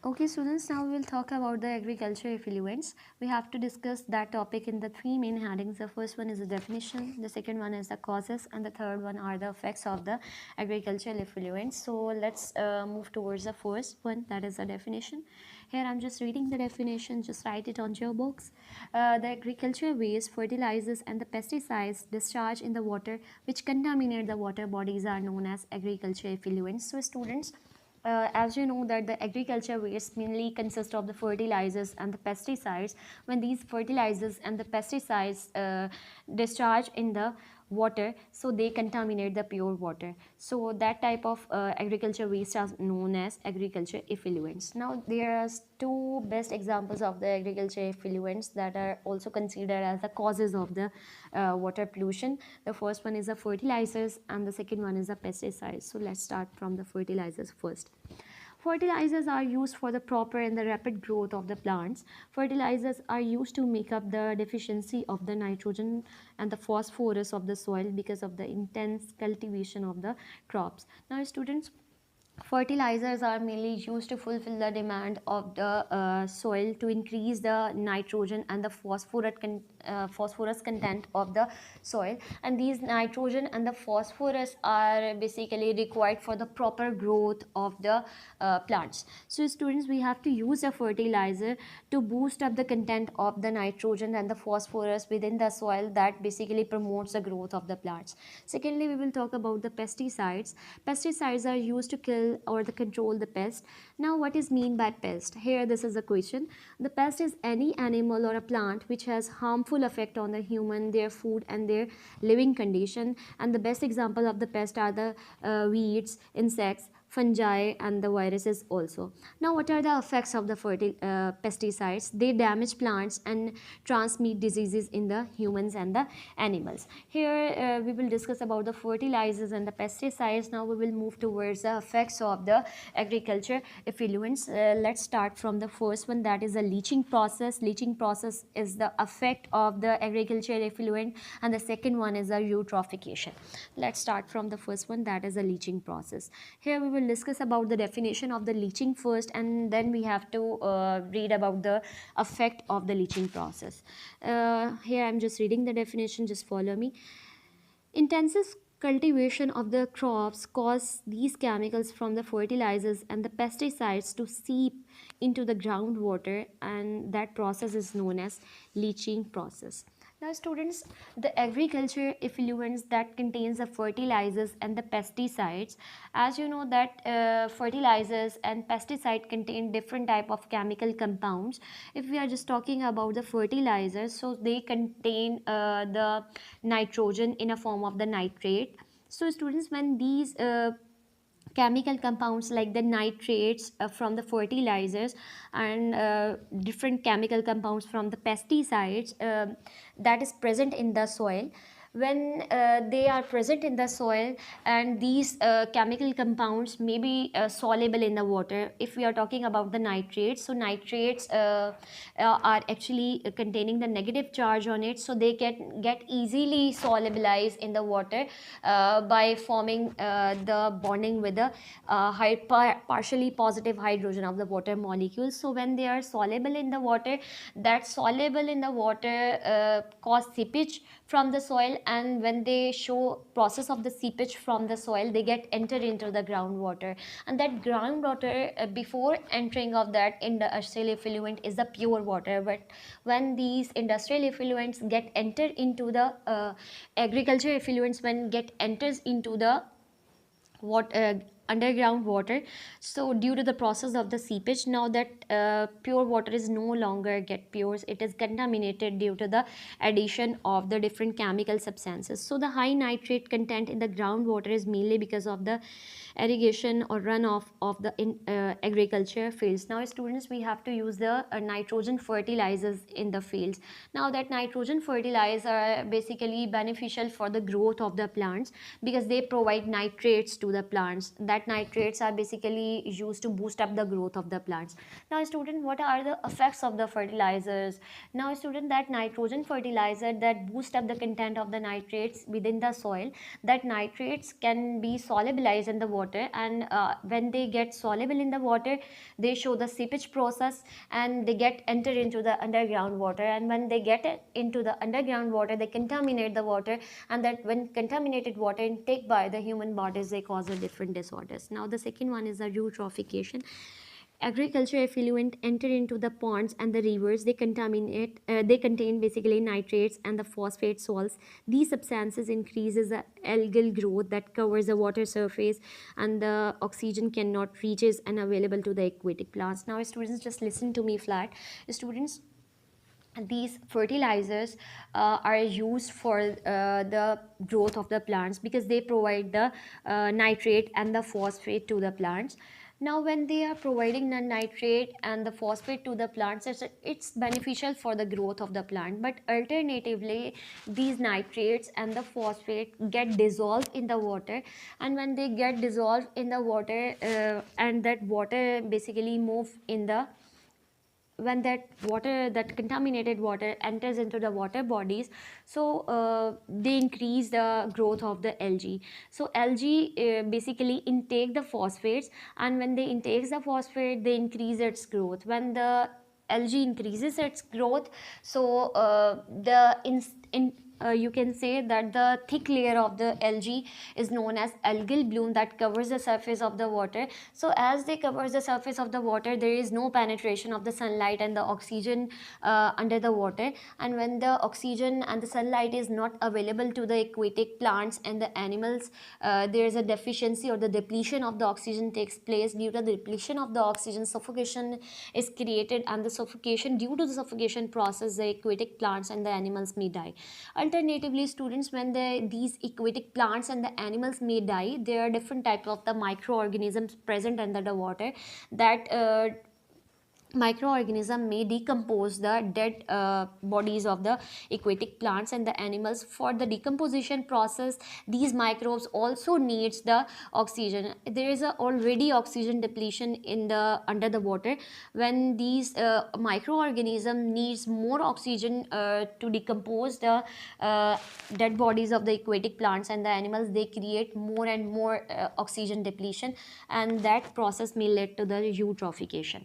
Okay, students, now we will talk about the agriculture effluents. We have to discuss that topic in the three main headings. The first one is the definition, the second one is the causes, and the third one are the effects of the agricultural effluents. So let's move towards the first one, that is the definition. Here I'm just reading the definition, just write it on your books. The agricultural waste, fertilizers, and the pesticides discharged in the water which contaminate the water bodies are known as agriculture effluents. So students, as you know that the agriculture waste mainly consists of the fertilizers and the pesticides. When these fertilizers and the pesticides discharge in the water, so they contaminate the pure water. So that type of agriculture waste are known as agriculture effluents. Now there are two best examples of the agriculture effluents that are also considered as the causes of the water pollution. The first one is the fertilizers and the second one is the pesticides. So let's start from the fertilizers first. Fertilizers are used for the proper and the rapid growth of the plants. Fertilizers are used to make up the deficiency of the nitrogen and the phosphorus of the soil because of the intense cultivation of the crops. Now students, fertilizers are mainly used to fulfill the demand of the soil to increase the nitrogen and the phosphorus content of the soil, and these nitrogen and the phosphorus are basically required for the proper growth of the plants. So students, we have to use a fertilizer to boost up the content of the nitrogen and the phosphorus within the soil, that basically promotes the growth of the plants. Secondly, we will talk about the pesticides. Pesticides are used to kill or the control the pest. Now what is mean by pest? Here this is a question. The pest is any animal or a plant which has harmful effect on the human, their food and their living condition, and the best example of the pest are the weeds, insects, fungi and the viruses also. Now what are the effects of the pesticides? They damage plants and transmit diseases in the humans and the animals. Here we will discuss about the fertilizers and the pesticides. Now we will move towards the effects of the agriculture effluents. Let's start from the first one, that is the leaching process. Leaching process is the effect of the agriculture effluent, and the second one is the eutrophication. Let's start from the first one, that is the leaching process. Here we will discuss about the definition of the leaching first, and then we have to read about the effect of the leaching process. Here I'm just reading the definition, just follow me. Intensive cultivation of the crops cause these chemicals from the fertilizers and the pesticides to seep into the groundwater, and that process is known as leaching process. Now students, the agriculture effluents that contains the fertilizers and the pesticides, as you know that fertilizers and pesticide contain different type of chemical compounds. If we are just talking about the fertilizers, so they contain the nitrogen in a form of the nitrate. So students, when these chemical compounds like the nitrates from the fertilizers and different chemical compounds from the pesticides that is present in the soil, when they are present in the soil, and these chemical compounds may be soluble in the water. If we are talking about the nitrates, so nitrates are actually containing the negative charge on it, so they can get easily solubilized in the water by forming the bonding with the partially positive hydrogen of the water molecules. So when they are soluble in the water, that soluble in the water cause seepage from the soil, and when they show process of the seepage from the soil, they get entered into the groundwater, and that groundwater before entering of that industrial effluent is the pure water. But when these industrial effluents get entered into the agriculture effluents, when get enters into the what underground water, so due to the process of the seepage, now that pure water is no longer get pure, it is contaminated due to the addition of the different chemical substances. So the high nitrate content in the groundwater is mainly because of the irrigation or runoff of the agriculture fields. Now students, we have to use the nitrogen fertilizers in the fields. Now that nitrogen fertilizers are basically beneficial for the growth of the plants because they provide nitrates to the plants. that nitrates are basically used to boost up the growth of the plants. Now student, what are the effects of the fertilizers? Now student, that nitrogen fertilizer that boost up the content of the nitrates within the soil, that nitrates can be solubilized in the water, and when they get soluble in the water, they show the seepage process and they get enter into the underground water, and when they get into the underground water, they contaminate the water, and that when contaminated water intake by the human bodies, they cause a different disorders. Now the second one is the eutrophication. Agriculture effluent enter into the ponds and the rivers. They contaminate, they contain basically nitrates and the phosphate salts. These substances increases the algal growth that covers the water surface, and the oxygen cannot reaches and available to the aquatic plants. Now students, just listen to me flat. Students, these fertilizers are used for the growth of the plants because they provide the nitrate and the phosphate to the plants. Now when they are providing the nitrate and the phosphate to the plants, it's beneficial for the growth of the plant, but alternatively these nitrates and the phosphate get dissolved in the water, and when they get dissolved in the water and that water basically move in the, when that water, that contaminated water enters into the water bodies, so they increase the growth of the algae. So algae basically intake the phosphates, and when they intake the phosphate, they increase its growth. When the algae increases its growth, so you can say that the thick layer of the algae is known as algal bloom that covers the surface of the water. So as they cover the surface of the water, there is no penetration of the sunlight and the oxygen under the water, and when the oxygen and the sunlight is not available to the aquatic plants and the animals, there is a deficiency or the depletion of the oxygen takes place. Due to the depletion of the oxygen, suffocation is created, and the suffocation, due to the suffocation process, the aquatic plants and the animals may die. Alternatively students, when these aquatic plants and the animals may die, there are different types of the microorganisms present under the water, that microorganism may decompose the dead bodies of the aquatic plants and the animals. For the decomposition process, these microbes also needs the oxygen. There is already oxygen depletion in the under the water. When these microorganism needs more oxygen to decompose the dead bodies of the aquatic plants and the animals, they create more and more oxygen depletion, and that process may lead to the eutrophication.